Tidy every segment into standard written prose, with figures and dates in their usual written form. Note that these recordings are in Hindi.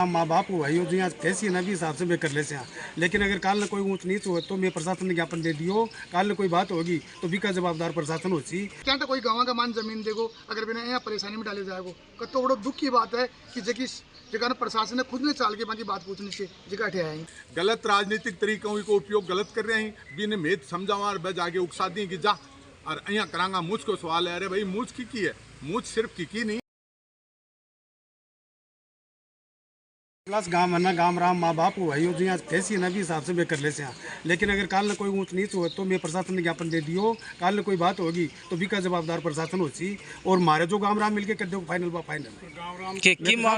माँ बाप को भाई जी आज कैसी है ना भी हिसाब से मैं कर ले से लेकिन अगर काल ने कोई ऊँच नीच हो तो मैं प्रशासन ने ज्ञापन दे दियो। काल ने कोई बात होगी तो भी का जवाबदार प्रशासन हो सी क्या तो कोई गाँव का मान जमीन देगो अगर बिना यहाँ परेशानी में डाले जाएगो तो बड़ा दुख की बात है कि जगह प्रशासन ने खुद ने चाल के बाकी बात पूछने से जगह ठे आए गलत राजनीतिक तरीकों को उपयोग गलत कर रहे हैं बिन मेद समझावा बज आगे उकसा दी कि जा और अँ करांगा मुझ को सवाल है। अरे भाई मुझ की है मुझ सिर्फ की नहीं प्लस गाँव है ना गाँव राम माँ बाप को भाई जी आज कैसी है ना भी हिसाब से मैं कर ले से लेकिन अगर काल ने कोई ऊँच नीच हो तो मैं प्रशासन ने ज्ञापन दे दियो। काल ने कोई बात होगी तो भी का जवाबदार प्रशासन हो सी और मारे जो गाँव राम मिलके कर दो फाइनल बा फाइनल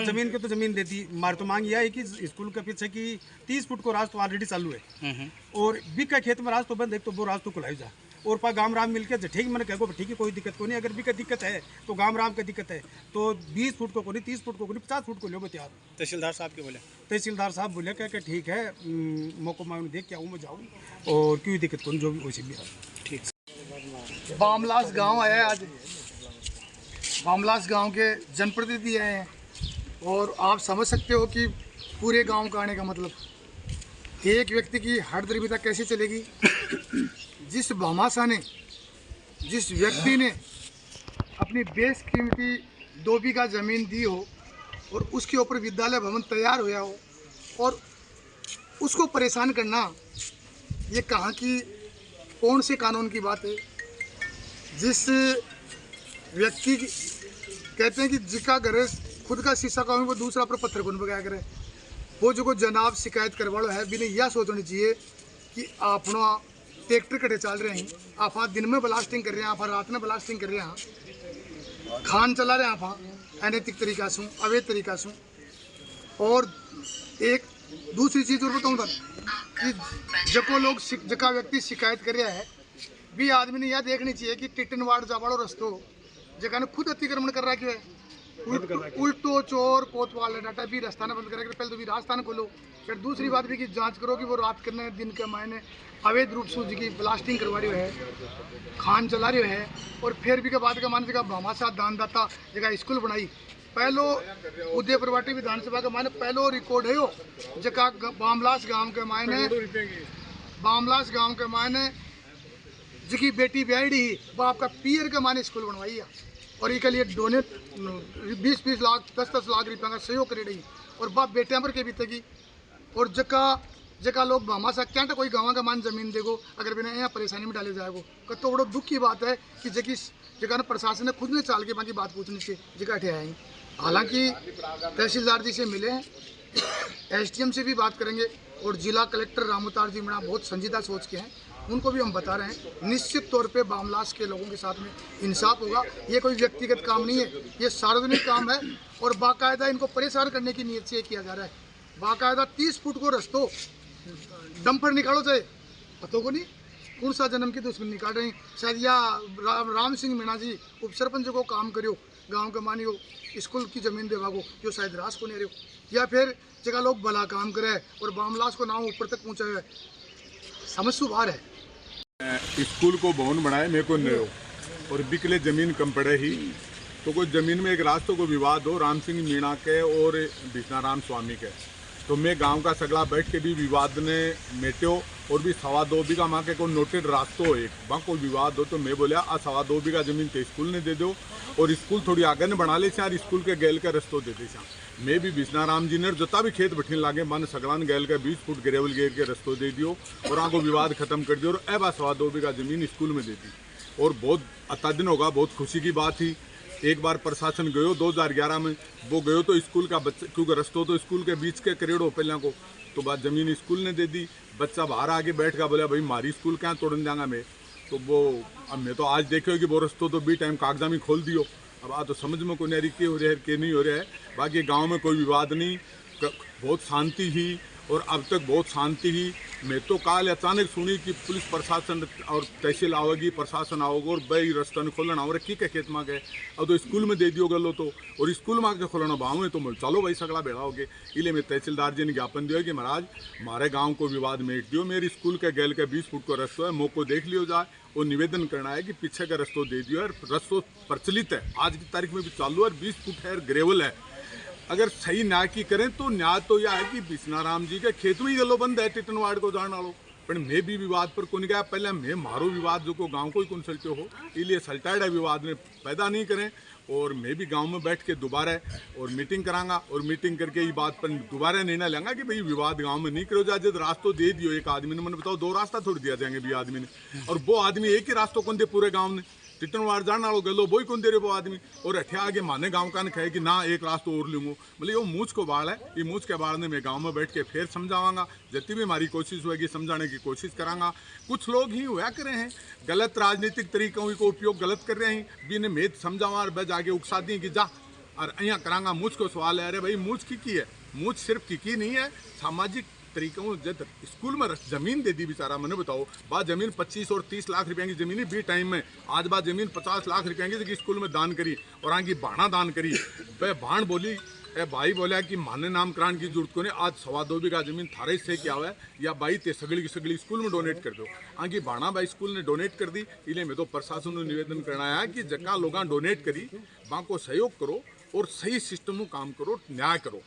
जमीन के तो जमीन देती मार तो मांग यह है कि स्कूल के पीछे की 30 फुट को रास्ता ऑलरेडी चालू है और भी का खेत में रास्ता बंद है तो वो रास्ता खुलाई जा और पा गाँव राम मिलके ठीक मैंने कहो ठीक है कोई दिक्कत को नहीं। अगर भी का दिक्कत है तो गाँव राम का दिक्कत है तो 20 फुट को नहीं 30 फुट को नहीं 50 फुट को लो तैयार। तहसीलदार साहब के बोले तहसीलदार साहब बोले क्या ठीक है मौका मैं देख के आऊँ मैं जाऊँ और क्यों दिक्कत को जो भी वैसे भी ठीक। बामलास गांव आया आज बामलास गांव के जनप्रतिनिधि आए हैं और आप समझ सकते हो कि पूरे गांव का आने का मतलब एक व्यक्ति की हर दरबिता कैसे चलेगी। जिस भामाशाह ने जिस व्यक्ति ने अपनी बेशकीमती 2 बीघा ज़मीन दी हो और उसके ऊपर विद्यालय भवन तैयार होया हो और उसको परेशान करना ये कहाँ की कौन से कानून की बात है। जिस व्यक्ति की कहते हैं कि जिसका घर खुद का शीशा का वो दूसरा पर पत्थर कौन बगाया करे वो जो को जनाब शिकायत करवाड़ो है बिना यह सोचनी चाहिए कि अपना ट्रैक्टर कटे चल रहे हैं आप दिन में ब्लास्टिंग कर रहे हैं आप रात में ब्लास्टिंग कर रहे हैं खान चला रहे हैं आप अनैतिक तरीका से अवैध तरीका से। और एक दूसरी चीज़ और बताऊँ कि जको लोग जका व्यक्ति शिकायत कर रहा है भी आदमी ने यह देखनी चाहिए कि टिटन वार्ड जावाड़ो रस्तो जगह ने खुद अतिक्रमण कर रहा क्यों है उल्टो चोर कोतवाल डाटा भी रास्ता बंद करेगा पहले तो भी रास्ता खोलो। फिर दूसरी बात भी कि जांच करो कि वो रात करने दिन के मायने अवैध रूप से जी ब्लास्टिंग करवा रहे है खान चला रहे है और फिर भी के बाद का माने जगह भामाशाह दानदाता जगह स्कूल बनाई पहलो उदयपुर वाटी विधानसभा के मायने पहलो रिकॉर्ड है जगह बामलास गाँव के मायने जिकी बेटी ब्याड़ी बाप का पीर के माने स्कूल बनवाई है और इसके लिए डोनेट 20-20 लाख 10-10 लाख रुपये का सहयोग कर रही और बाप बेटियां पर के बीतेगी और जगह लोग भामाशाह क्या तो कोई गाँव का मान जमीन देगो अगर बिना यहाँ परेशानी में डाले जाएगो तो बड़ा दुख की बात है कि जगह ने प्रशासन ने खुद ने चाल के बाकी बात पूछने से जगह ठे आए। हालांकि तहसीलदार जी से मिले हैं SDM से भी बात करेंगे और जिला कलेक्टर रामोतार जी मीणा बहुत संजीदा सोच के हैं उनको भी हम बता रहे हैं निश्चित तौर पे बामलास के लोगों के साथ में इंसाफ होगा। ये कोई व्यक्तिगत काम नहीं है ये सार्वजनिक काम है और बाकायदा इनको परेशान करने की नीयत से ये किया जा रहा है। बाकायदा 30 फुट को रस्तो डंपर निकालो चाहे पतों को नहीं कौन सा जन्म की दुश्मन निकाल रहे हैं शायद या राम सिंह मीणा जी उप सरपंच को काम करो गाँव का मानियो स्कूल की ज़मीन देवागो जो शायद रास को नहीं रहे या फिर जगह लोग भला काम करे और बामलास को नाम ऊपर तक पहुँचाए है समझ सुधार है। स्कूल को भवन बनाए मेरे को नहीं हो और बिकले जमीन कम पड़े ही तो कोई जमीन में एक रास्तों को विवाद हो राम सिंह मीणा के और विष्णाराम स्वामी के तो मैं गांव का सगला बैठ के भी विवाद ने मेट्यो और भी 2.25 बीघा माँ के कोई नोटेड रास्तों हो एक वहाँ कोई विवाद हो तो मैं बोलिया 2.25 बीघा जमीन तो स्कूल ने दे दो और स्कूल थोड़ी आगे ने बना ले यार स्कूल के गैल का रस्तों दे दे मैं भी विष्णाराम जी ने जोता भी खेत बठीन लागे मन सगलान गैल का 20 फुट ग्रेवल गेर के रस्तों दे दियो और आगो विवाद खत्म कर दियो और ऐबा 2.25 बीघा जमीन स्कूल में दे दी और बहुत अता दिन होगा बहुत खुशी की बात थी। एक बार प्रशासन गयो 2011 में वो गयो तो स्कूल का बच्चा क्योंकि रस्तों तो स्कूल के बीच के करेड़ो पहले को तो बात जमीन स्कूल ने दे दी बच्चा बाहर आगे बैठ का बोला भाई मारी स्कूल क्या तोड़न जाऊंगा मैं तो वो अब मैं तो आज देखो कि वो रस्तों तो भी टाइम कागजा में खोल दियो अब आ तो समझ में को नहीं के हो रहा है के नहीं हो रहा है। बाकी गाँव में कोई विवाद नहीं बहुत शांति ही और अब तक बहुत शांति ही। मैं तो काल अचानक सुनी कि पुलिस प्रशासन और तहसील आवेगी प्रशासन आओगे और भाई रास्ता खोलन आओ की के खेत में गए अब तो स्कूल में दे दियो गलो तो और स्कूल में आके खोलना भाव में तो चलो भाई सगड़ा बेड़ा होगे इसलिए मैं तहसीलदार जी ने ज्ञापन दिया कि महाराज हमारे गाँव को विवाद मेट दियो मेरी स्कूल के गैल के 20 फुट का रस्तो है मौको देख लियो जाए और निवेदन करना है कि पीछे का रस्तों दे दियो है रस्तों प्रचलित है आज की तारीख में भी चालू है 20 फुट है ग्रेवल है अगर सही न्याय की करें तो न्याय तो यह है कि बिश्नाराम जी के खेत में ही गलो बंद है टिटनवाड़ को जाने वालों पर मैं भी विवाद पर कौन गया पहले मैं मारो विवाद जो को गांव को ही कौन सलटे हो इसलिए सल्टाइड विवाद में पैदा नहीं करें और मैं भी गांव में बैठ के दोबारा और मीटिंग करांगा और मीटिंग करके ये बात पर दोबारा निर्णय लेंगा कि भाई विवाद गांव में नहीं करो जाए रास्ता दे दियो एक आदमी ने मैंने बताओ 2 रास्ता थोड़ी दिया जाएंगे भी आदमी ने और वो आदमी एक ही रास्ता कौन दे पूरे गाँव ने टिटनवाड़ जाना वालों गलो वो ही कौन दे रहे वो आदमी और अठे आगे माने गांव का कहे कि ना एक रास्ता और लूंगा मतलब ये मूछ को बाढ़ है ये मूछ के बाढ़ ने मैं गांव में बैठ के फिर समझावांगा जितनी भी हमारी कोशिश होगी समझाने की कोशिश करांगा कुछ लोग ही हुआ करे हैं गलत राजनीतिक तरीकों को उपयोग गलत कर रहे हैं भी ने मेद समझावा बस आगे उकसा दी कि जा और अँ करांगा मूछ को सवाल है अरे भाई मूछ की है मूछ सिर्फ की नहीं है सामाजिक तरीकों जब स्कूल में जमीन दे दी बेचारा मैंने बताओ बात जमीन 25 और 30 लाख रुपए की जमीन भी टाइम में आज बात जमीन 50 लाख रुपए की स्कूल में दान करी और आगे बाणा दान करी वह बाण बोली ए भाई बोला कि माने नामकरण की जरूरत को नहीं आज 2.25 बीघा जमीन थारे से क्या हुआ है या भाई ते सगली की सगली स्कूल में डोनेट कर दो आगे बाणा भाई स्कूल ने डोनेट कर दी इसलिए मैं तो प्रशासन को निवेदन करना है कि जगह लोग डोनेट करी वहाँ को सहयोग करो और सही सिस्टम में काम करो न्याय करो